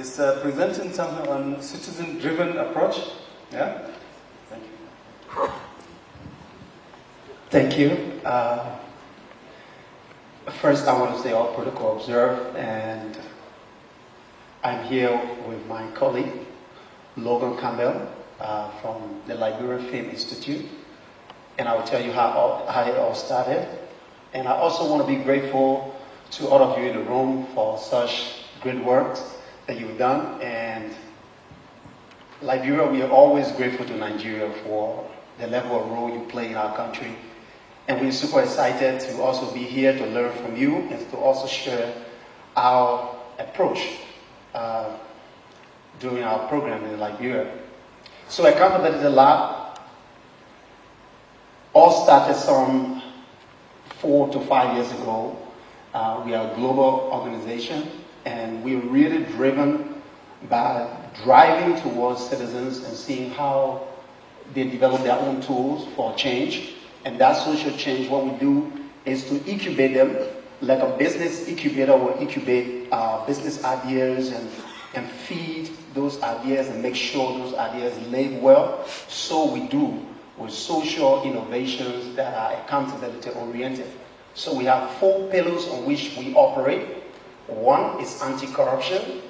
is presenting something on citizen-driven approach. Yeah? Thank you. Thank you. First, I want to say all protocol observed, and I'm here with my colleague, Logan Campbell, from the Liberia Film Institute, and I will tell you how it all started. And I also want to be grateful to all of you in the room for such great work that you've done. And Liberia, we are always grateful to Nigeria for the level of role you play in our country. And we're super excited to also be here to learn from you and to also share our approach during our program in Liberia. So Accountability Lab all started some 4 to 5 years ago. We are a global organization, and we're really driven by driving towards citizens and seeing how they develop their own tools for change. And that social change, what we do is to incubate them, like a business incubator will incubate business ideas and feed those ideas and make sure those ideas live well. So we do with social innovations that are accountability oriented. So we have 4 pillars on which we operate. One is anti-corruption.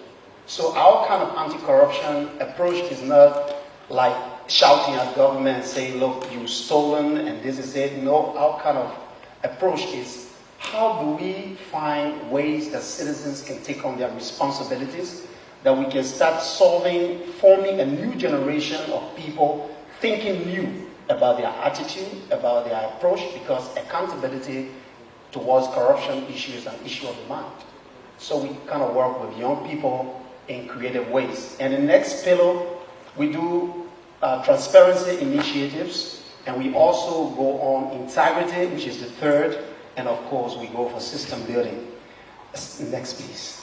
So our kind of anti-corruption approach is not like shouting at government and saying, look, you've stolen and this is it. No, our kind of approach is how do we find ways that citizens can take on their responsibilities, that we can start forming a new generation of people thinking new about their attitude, about their approach, because accountability towards corruption issue is an issue of the mind. So we kind of work with young people in creative ways. And the next pillar, we do transparency initiatives, and we also go on integrity, which is the third, and of course we go for system building. Next, please.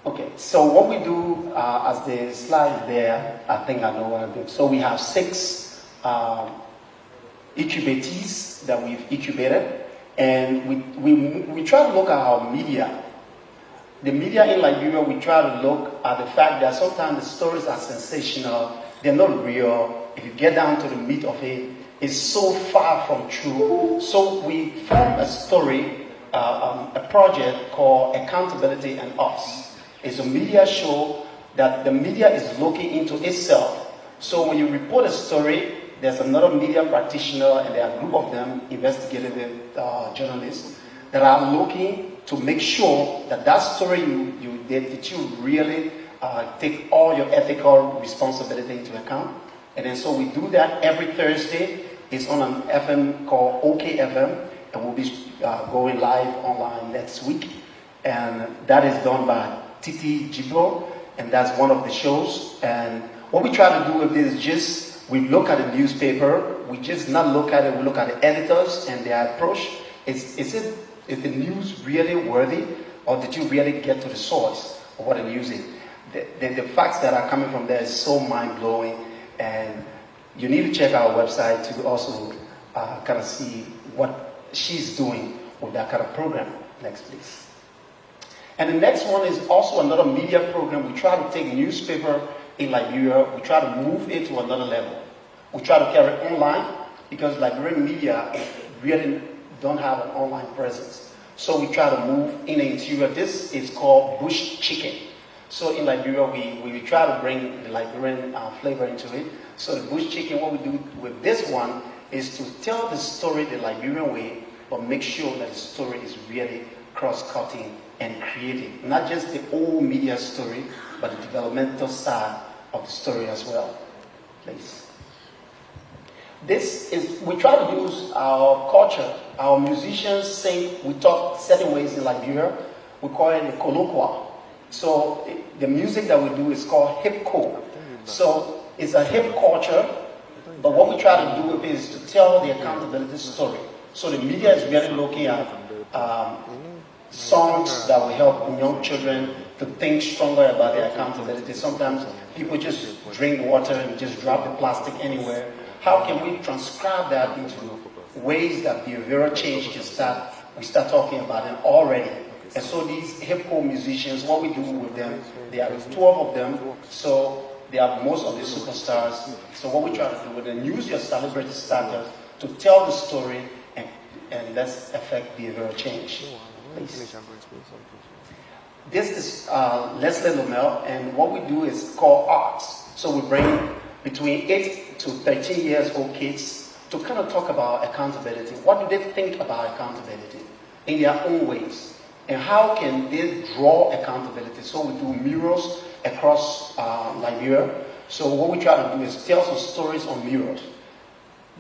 Okay, so what we do, as the slide there, I think I know what I do. So we have 6 incubatees that we've incubated. And we try to look at our media. The media in Liberia, we try to look at the fact that sometimes the stories are sensational, they're not real. If you get down to the meat of it, it's so far from true. So we formed a story, a project called Accountability and Us. It's a media show that the media is looking into itself. So when you report a story, there's another media practitioner, and there are a group of them, investigative journalists, that are looking to make sure that that story you did, that you really take all your ethical responsibility into account. And then so we do that every Thursday. It's on an FM called OKFM, and we'll be going live online next week. And that is done by Titi Jibo, and that's one of the shows. And what we try to do with this is just we look at the newspaper, we just not look at it, we look at the editors and their approach. Is the news really worthy, or did you really get to the source of what the news is? The facts that are coming from there is so mind-blowing, and you need to check our website to also kind of see what she's doing with that kind of program. Next, please. And the next one is also another media program. We try to take newspaper in Liberia, we try to move it to another level. We try to carry it online because Liberian media really don't have an online presence. So we try to move in the interior. This is called bush chicken. So in Liberia, we try to bring the Liberian flavor into it. So the bush chicken, what we do with this one is to tell the story the Liberian way, but make sure that the story is really cross-cutting and creative. Not just the old media story, but the developmental side of the story as well. Please. We try to use our culture. Our musicians sing, we talk certain ways in Liberia. We call it the colloquial. So the music that we do is called hip hop. So it's a hip culture, but what we try to do with it is to tell the accountability story. So the media is really looking at songs that will help young children to think stronger about their accountability. Sometimes people just drink water and just drop the plastic anywhere. How can we transcribe that into ways that behavioral change can start, we start talking about them already. And so these hip-hop musicians, what we do with them, there are 12 of them, so they are most of the superstars. So what we try to do with them, use your celebrity status to tell the story and let's affect behavioral change. Please. This is Leslie Lomel, and what we do is called arts. So we bring between 8 to 13 years old kids to kind of talk about accountability. What do they think about accountability in their own ways? And how can they draw accountability? So we do murals across Liberia. So what we try to do is tell some stories on murals.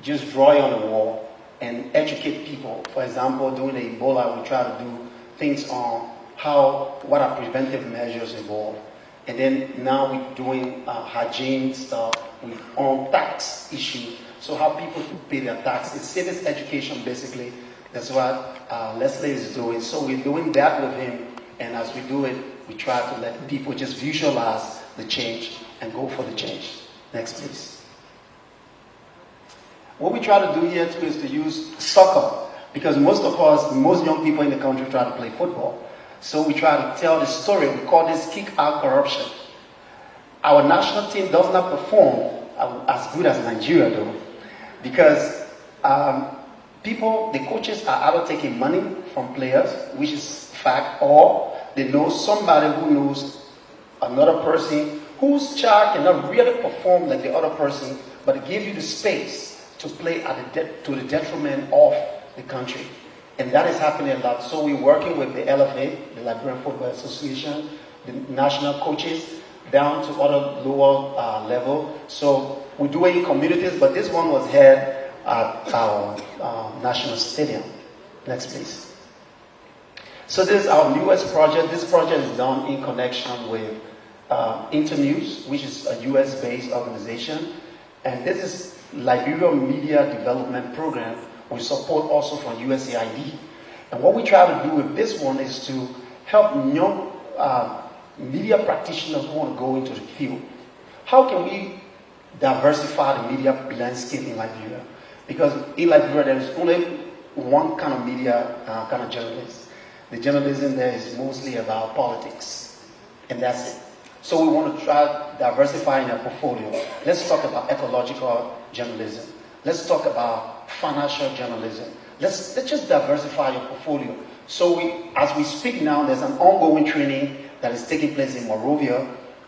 Just draw it on the wall and educate people. For example, during the Ebola, we try to do things on what are preventive measures involved. And then now we're doing hygiene stuff on tax issue. So how people pay their tax. It's civics education, basically. That's what Leslie is doing. So we're doing that with him. And as we do it, we try to let people just visualize the change and go for the change. Next, please. What we try to do here too is to use soccer, because most young people in the country try to play football. So we try to tell the story. We call this kick out corruption. Our national team does not perform as good as Nigeria though, because the coaches are either taking money from players, which is fact, or they know somebody who knows another person whose child cannot really perform like the other person, but it gives you the space to play to the detriment of the country. And that is happening a lot. So we're working with the LFA, the Liberian Football Association, the national coaches, down to other lower level. So we do it in communities, but this one was held at our national stadium. Next, please. So this is our newest project. This project is done in connection with Internews, which is a US-based organization. And this is Liberia Media Development Program. We support also from USAID. And what we try to do with this one is to help young media practitioners who want to go into the field. How can we diversify the media landscape in Liberia? Because in Liberia, there is only one kind of media, kind of journalist. The journalism there is mostly about politics, and that's it. So we want to try diversifying our portfolio. Let's talk about ecological journalism. Let's talk about financial journalism. Let's just diversify your portfolio. So as we speak now, there's an ongoing training that is taking place in Monrovia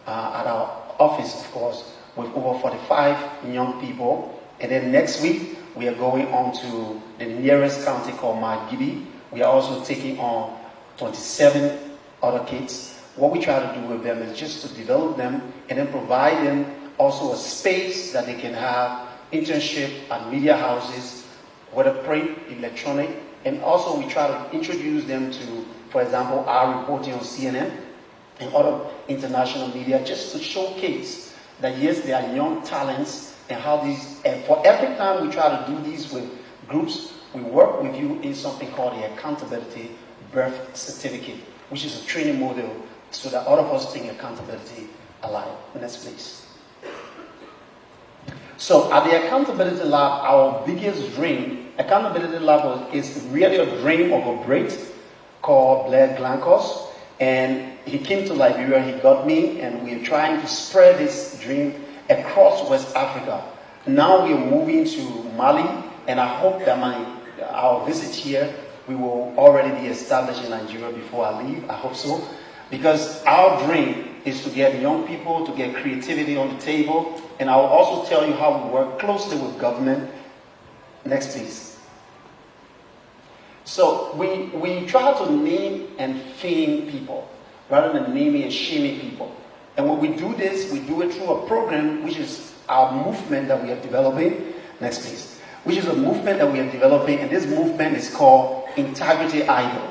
at our office, of course, with over 45 young people. And then next week, we are going on to the nearest county called Margibi. We are also taking on 27 other kids. What we try to do with them is just to develop them and then provide them also a space that they can have internship at media houses, whether print, electronic, and also we try to introduce them to, for example, our reporting on CNN and other international media, just to showcase that yes, they are young talents and how these, and for every time we try to do these with groups, we work with you in something called the Accountability Birth Certificate, which is a training model so that all of us bring accountability alive. Next, please. So at the Accountability Lab, our biggest dream, Accountability Lab is really a dream of a Brit called Blair Glankos. And he came to Liberia, he got me, and we're trying to spread this dream across West Africa. Now we're moving to Mali, and I hope that our visit here, we will already be established in Nigeria before I leave. I hope so. Because our dream is to get young people, to get creativity on the table. And I'll also tell you how we work closely with government. Next, please. So we try to name and fame people rather than naming and shaming people. And when we do this, we do it through a program, which is our movement that we are developing. Next, please. Which is a movement that we are developing, and this movement is called Integrity Idol.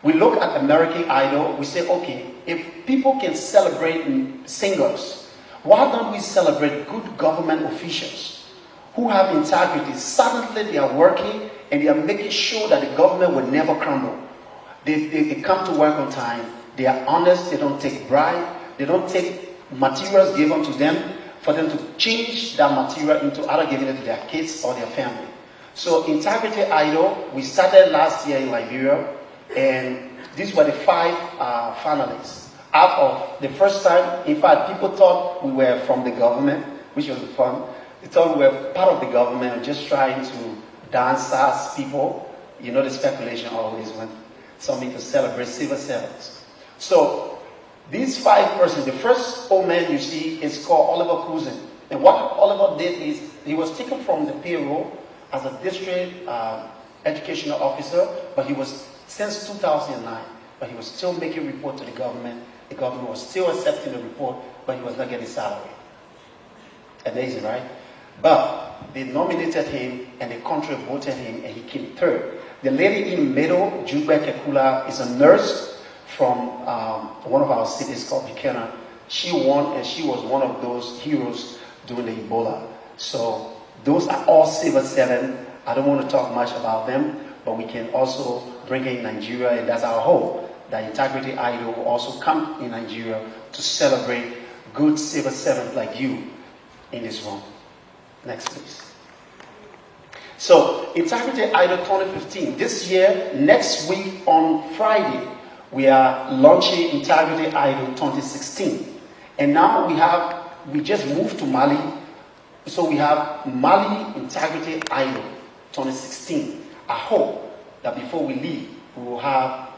We look at American Idol, we say, okay, if people can celebrate singers, why don't we celebrate good government officials who have integrity? Suddenly they are working and they are making sure that the government will never crumble. They come to work on time, they are honest, they don't take bribe, they don't take materials given to them for them to change that material into either giving it to their kids or their family. So Integrity Idol, we started last year in Liberia, and these were the 5 finalists. Out of the first time, in fact, people thought we were from the government, which was fun. They thought we were part of the government, just trying to dance as people. You know, the speculation always when something to celebrate civil servants. So these 5 persons, the first old man you see is called Oliver Cousin. And what Oliver did is he was taken from the payroll as a district educational officer, but he was since 2009, but he was still making report to the government. The government was still accepting the report, but he was not getting salary. Amazing, right? But they nominated him, and the country voted him, and he came 3rd. The lady in the middle, Jube Kekula, is a nurse from one of our cities called Buchanan. She won, and she was one of those heroes during the Ebola. So those are all civil servants. I don't want to talk much about them, but we can also bring in Nigeria, and that's our hope, that Integrity Idol will also come in Nigeria to celebrate good civil servants like you in this room. Next, please. So, Integrity Idol 2015. This year, next week on Friday, we are launching Integrity Idol 2016. And now we just moved to Mali. So we have Mali Integrity Idol 2016. I hope that before we leave, we will have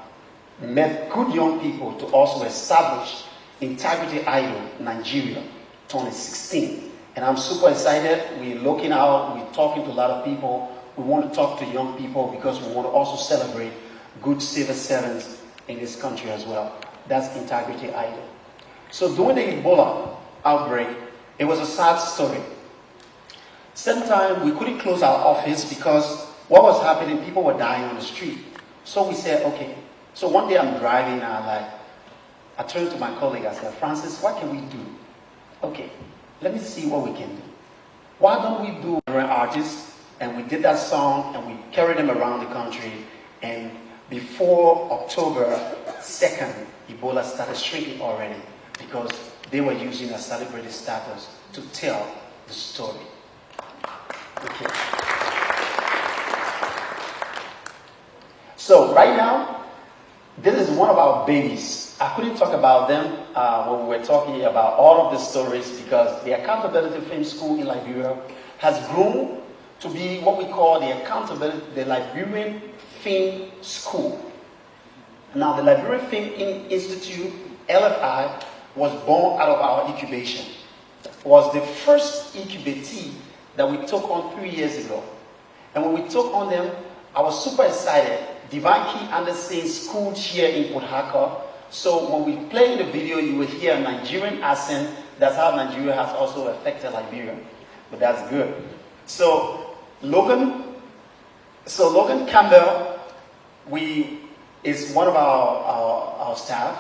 met good young people to also establish Integrity Idol Nigeria 2016. And I'm super excited. We're looking out, we're talking to a lot of people. We want to talk to young people because we want to also celebrate good civil servants in this country as well. That's Integrity Idol. So during the Ebola outbreak, it was a sad story. Same time, we couldn't close our office because what was happening, people were dying on the street. So we said, okay. So one day I'm driving, I turned to my colleague, I said, Francis, what can we do? Okay, let me see what we can do. Why don't we do an artist? And we did that song, and we carried them around the country. And before October 2nd, Ebola started shrinking already because they were using a celebrity status to tell the story. Okay. So right now, this is one of our babies. I couldn't talk about them when we were talking about all of the stories because the Accountability Film School in Liberia has grown to be what we call the Liberian Film School. Now, the Liberian Film Institute, LFI, was born out of our incubation. It was the first incubatee that we took on 3 years ago. And when we took on them, I was super excited. Divine Key Anderson schooled here in Port Harcourt. So when we play the video, you will hear a Nigerian accent. That's how Nigeria has also affected Liberia. But that's good. So Logan Campbell, is one of our staff.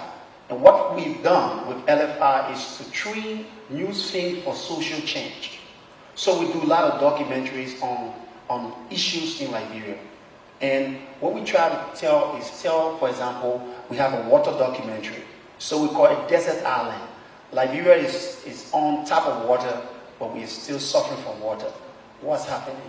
And what we've done with LFI is to train news film for social change. So we do a lot of documentaries on issues in Liberia. And what we try to tell, for example, we have a water documentary. So we call it Desert Island. Liberia is on top of water, but we are still suffering from water. What's happening?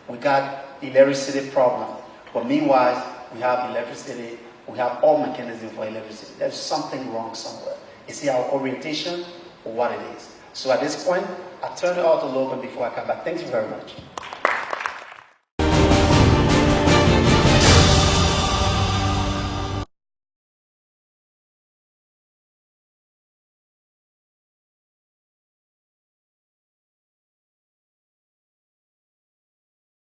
We got electricity problem. But meanwhile, we have electricity. We have all mechanisms for electricity. There's something wrong somewhere. Is it our orientation or what it is? So at this point, I turn it over to Logan before I come back. Thank you very much.